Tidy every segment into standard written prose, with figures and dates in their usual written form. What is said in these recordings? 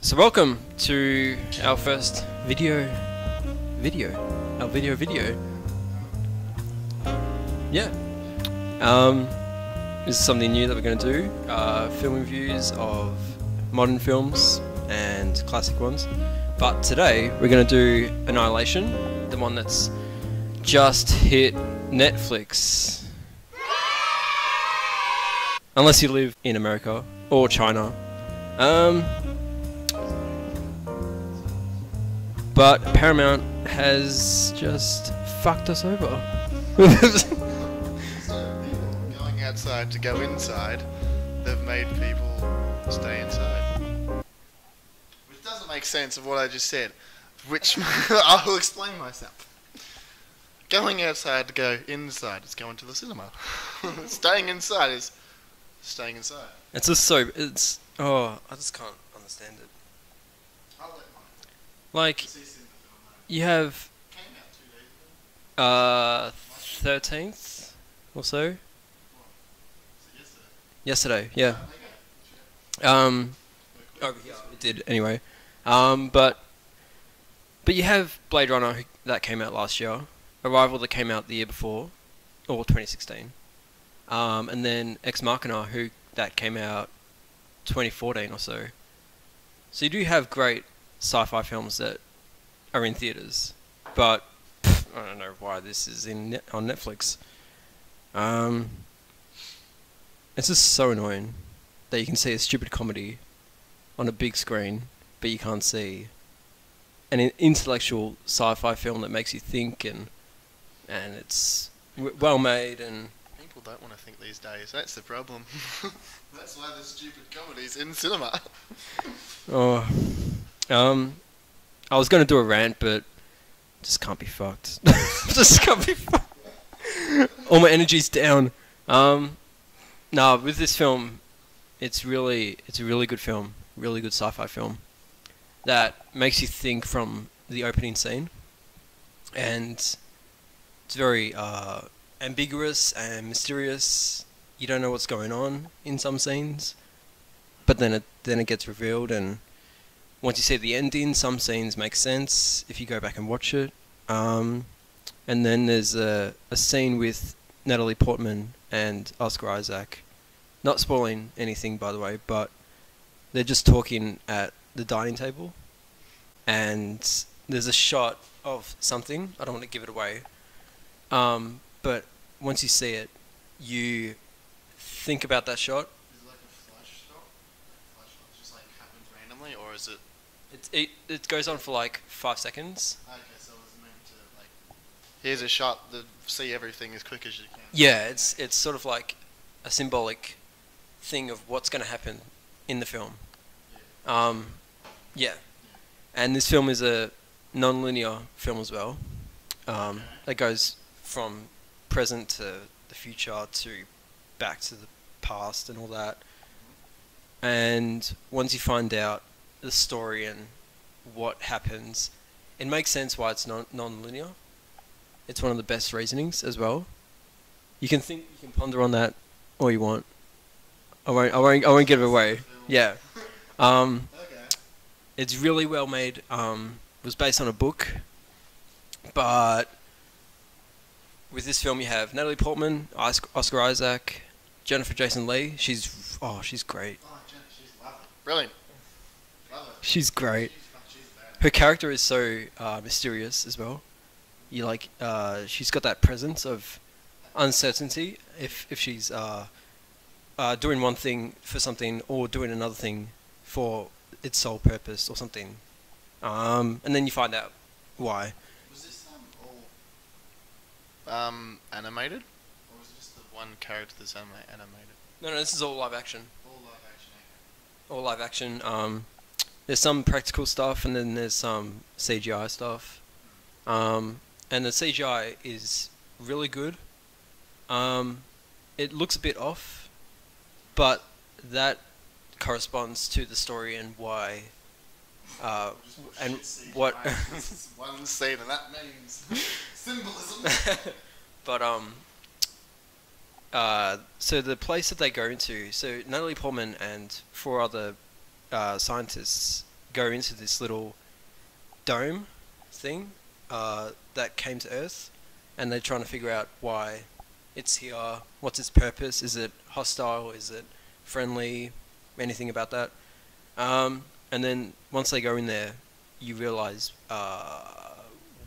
So welcome to our first video. Yeah. This is something new that we're going to do. Film reviews of modern films and classic ones. But today we're going to do Annihilation, the one that's just hit Netflix. Unless you live in America or China. But Paramount has just fucked us over. Going outside to go inside, they've made people stay inside. Which doesn't make sense of what I just said. Which I'll explain myself. Going outside to go inside is going to the cinema. Staying inside is staying inside. It's just so I just can't understand it. I'll let mine. Like, you have Came out 2 days ago. 13th or so. What? So yesterday. Yesterday, yeah. Over here it did anyway. But you have Blade Runner that came out last year, Arrival that came out the year before, or 2016, and then Ex Machina that came out 2014 or so. So you do have great sci-fi films that are in theaters, but I don't know why this is on Netflix. It's just so annoying that you can see a stupid comedy on a big screen, but you can't see an intellectual sci-fi film that makes you think and it's well made and. People don't want to think these days. That's the problem. That's why there's stupid comedies in cinema. I was going to do a rant, but just can't be fucked. Just can't be fucked. All my energy's down. No, with this film, it's a really good film, really good sci-fi film that makes you think from the opening scene, and it's very ambiguous and mysterious. You don't know what's going on in some scenes, but then it gets revealed, and once you see the ending, some scenes make sense if you go back and watch it. And then there's a scene with Natalie Portman and Oscar Isaac. Not spoiling anything, by the way, but they're just talking at the dining table, and there's a shot of something. I don't want to give it away. But once you see it, you think about that shot. Is it like a flash shot? Flash shot just like happens randomly, or is it? It goes on for like 5 seconds. Okay, so it's meant to like. Here's a shot that see everything as quick as you can. Yeah, it's sort of like a symbolic thing of what's going to happen in the film. Yeah. And this film is a non-linear film as well. That goes from present to the future to back to the past and all that. And once you find out the story and what happens, it makes sense why it's non-linear. It's one of the best reasonings as well. You can ponder on that all you want. I won't give it away. Yeah. Okay. It's really well made. It was based on a book, but with this film you have Natalie Portman, Oscar Isaac, Jennifer Jason Leigh. She's great. Oh, she's lovely. Brilliant. Love her. She's great. She's bad. Her character is so mysterious as well. She's got that presence of uncertainty if she's doing one thing for something or doing another thing for its sole purpose or something. And then you find out why. Was this all animated, or was it just the one character that's animated? No, this is all live action. All live action. All live action. There's some practical stuff and then there's some CGI stuff. And the CGI is really good. It looks a bit off, but that corresponds to the story and why. And what? One scene, and that means symbolism. But so the place that they go into, so Natalie Portman and 4 other scientists go into this little dome thing that came to Earth, and they're trying to figure out why it's here, what's its purpose, is it hostile, is it friendly, anything about that. And then once they go in there, you realise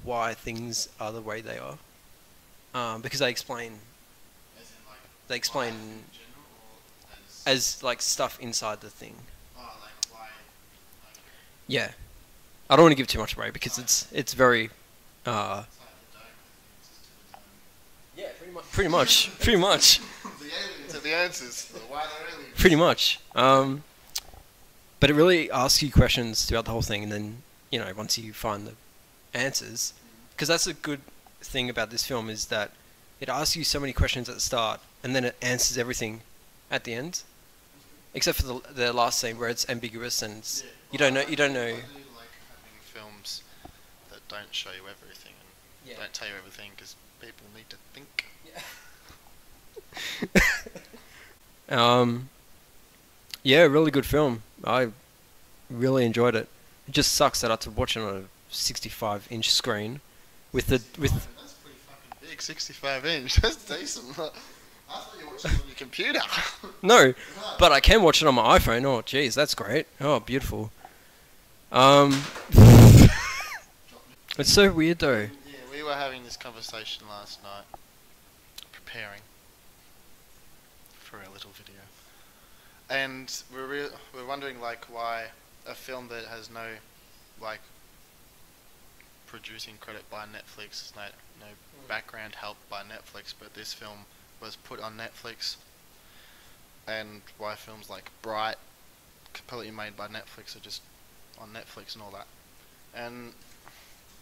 why things are the way they are. Because they explain As in, like, they explain life in general, or as like stuff inside the thing. oh, like why? Like, Yeah, I don't want to give too much away because it's very. it's like the dome. It's just to the dome. Yeah, pretty much, pretty much, The aliens are the answers. Why they're aliens? pretty much. But it really asks you questions throughout the whole thing, and then once you find the answers, because that's a good thing about this film is that it asks you so many questions at the start, and then it answers everything at the end, except for the last scene where it's ambiguous and you don't know. I do like having films that don't show you everything and don't tell you everything because people need to think. Yeah, really good film. I really enjoyed it. It just sucks that I had to watch it on a 65-inch screen with That's pretty fucking big, 65-inch. That's decent. I thought you watched it on your computer. no, but I can watch it on my iPhone. Oh, jeez, that's great. Oh, beautiful. It's so weird though. Yeah, we were having this conversation last night, preparing for our little video, and we're wondering like why a film that has no like producing credit by Netflix, no background help by Netflix, but this film was put on Netflix, and why films like Bright, completely made by Netflix, are just on Netflix and all that. And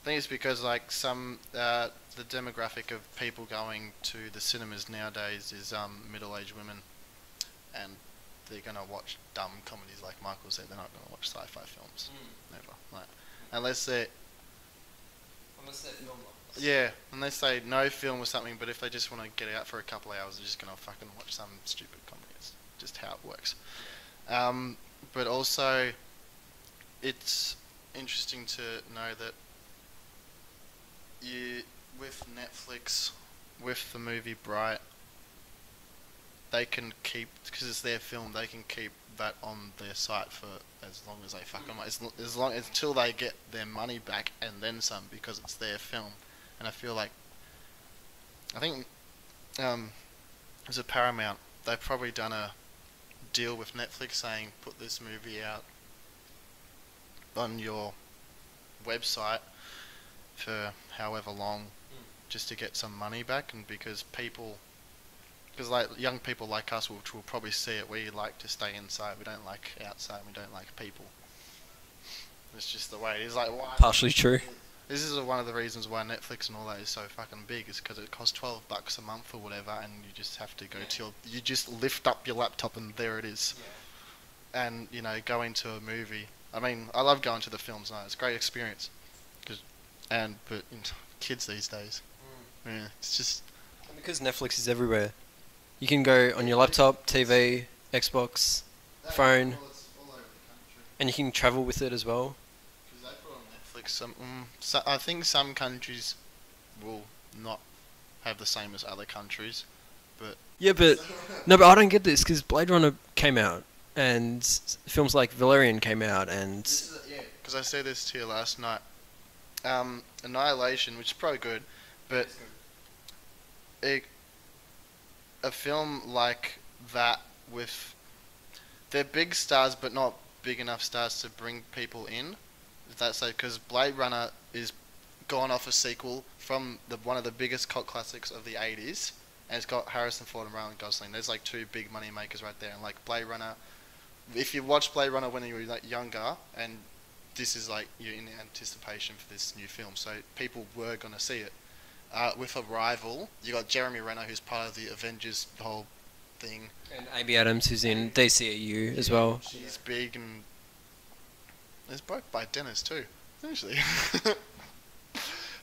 I think it's because like the demographic of people going to the cinemas nowadays is middle-aged women, and they're gonna watch dumb comedies like Michael said. They're not gonna watch sci-fi films, never. Like, unless they unless they know film or something. But if they just want to get out for a couple of hours, they're just gonna fucking watch some stupid comedy. It's just how it works. But also, it's interesting to know that with Netflix, with the movie Bright, they can keep, because it's their film, they can keep that on their site for as long as they fucking want, as long until they get their money back and then some, because it's their film. And I feel like, I think as a Paramount, they've probably done a deal with Netflix saying put this movie out on your website for however long, just to get some money back. And because like young people like us, which will probably see it, we like to stay inside. We don't like outside. We don't like people. It's just the way it is. Like, why? Partially true. This is one of the reasons why Netflix and all that is so fucking big, is because it costs $12 a month or whatever, and you just have to go to you just lift up your laptop and there it is. And go into a movie. I mean, I love going to the films now. It's a great experience. But kids these days, yeah, it's just because Netflix is everywhere. You can go on your laptop, TV, Xbox, phone, it's all over the country. and you can travel with it as well. Because they put on Netflix. I think some countries will not have the same as other countries, but Yeah, but no, but I don't get this because Blade Runner came out, and films like Valerian came out, and because I said this to you last night. Annihilation, which is probably good, but a film like that with they're big stars but not big enough stars to bring people in. If that's like, because Blade Runner is gone off a sequel from one of the biggest cult classics of the 80s, and it's got Harrison Ford and Ryan Gosling. There's like two big money makers right there. And like Blade Runner, if you watched Blade Runner when you were like younger, and this is like you're in anticipation for this new film, so people were gonna see it. With Arrival, you got Jeremy Renner, who's part of the Avengers, the whole thing, and Amy Adams, who's in DCEU as well. She's big, and it's both by Dennis too, actually.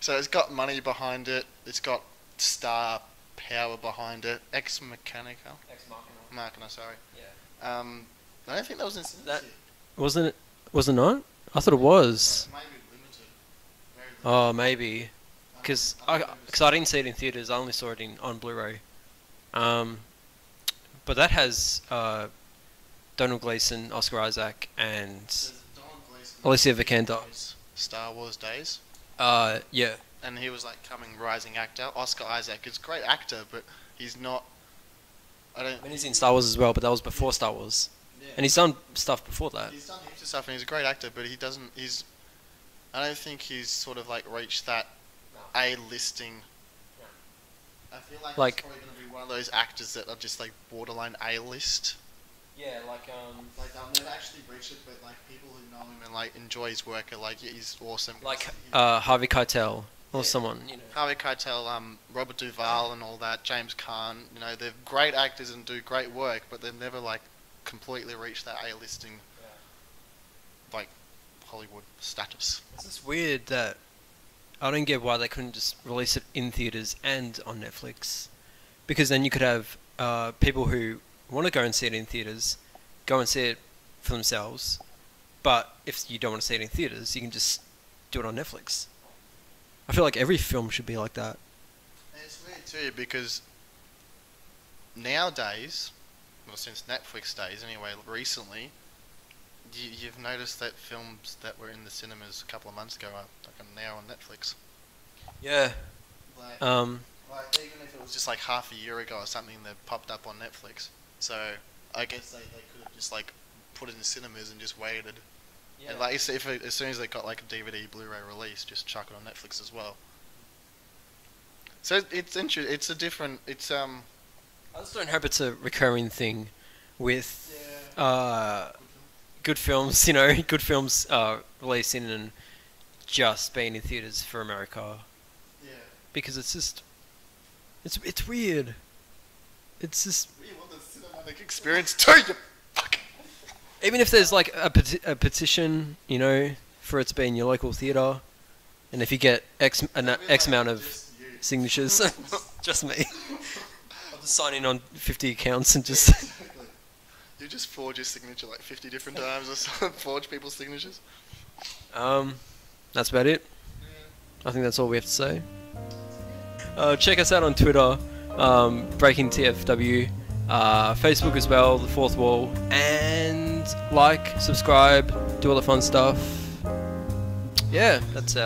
So it's got money behind it. It's got star power behind it. Ex Machina, sorry. Yeah. I don't think that was in that wasn't it. Was it not? I thought it was. Maybe limited. Very limited. Oh, maybe. Because I didn't see it in theaters. I only saw it on Blu-ray. But that has Donald Gleason, Oscar Isaac, and Alicia Vikander. Star Wars days. Yeah. And he was like coming rising actor. Oscar Isaac is a great actor, but he's not. I mean, he's in Star Wars as well, but that was before Star Wars. Yeah. And he's done stuff before that. He's done heaps of stuff, and he's a great actor, but he doesn't. I don't think he's sort of like reached that A-listing. I feel like he's probably going to be one of those actors that are just like borderline A-list. Yeah, like they'll never actually reach it, but like people who know him and like enjoy his work are like, yeah, he's awesome. Like Harvey Keitel or someone, you know. Harvey Keitel, Robert Duvall and all that, James Caan, you know, they're great actors and do great work, but they've never like completely reached that A-listing, like Hollywood status. It's just weird that I don't get why they couldn't just release it in theaters and on Netflix, because then you could have people who want to go and see it in theaters go and see it for themselves, but if you don't want to see it in theaters, you can just do it on Netflix. I feel like every film should be like that. And it's weird too, because nowadays, well, since Netflix days anyway, recently, you've noticed that films that were in the cinemas a couple of months ago are now on Netflix. Yeah. Like even if it was just like half a year ago or something that popped up on Netflix. So I guess they could have just like put it in cinemas and just waited. Yeah. And like as soon as they got like a DVD, Blu-ray release, just chuck it on Netflix as well. So it's interesting. It's a different. It's I just don't hope it's a recurring thing with good films. You know, good films releasing and just being in theaters for America. Yeah. Because it's just it's weird. It's just. We want the cinematic experience too. You fuck. Even if there's like a petition, you know, for it to be in your local theater, and if you get X amount of signatures, just me. I'll just sign in on 50 accounts and just. Exactly. You just forge your signature like 50 different times or something. Forge people's signatures. That's about it. I think that's all we have to say. Check us out on Twitter, Breaking TFW, Facebook as well, The Fourth Wall, and like, subscribe, do all the fun stuff. Yeah, that's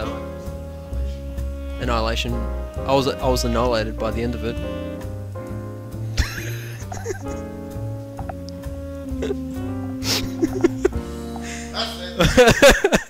Annihilation. I was annihilated by the end of it. That's it.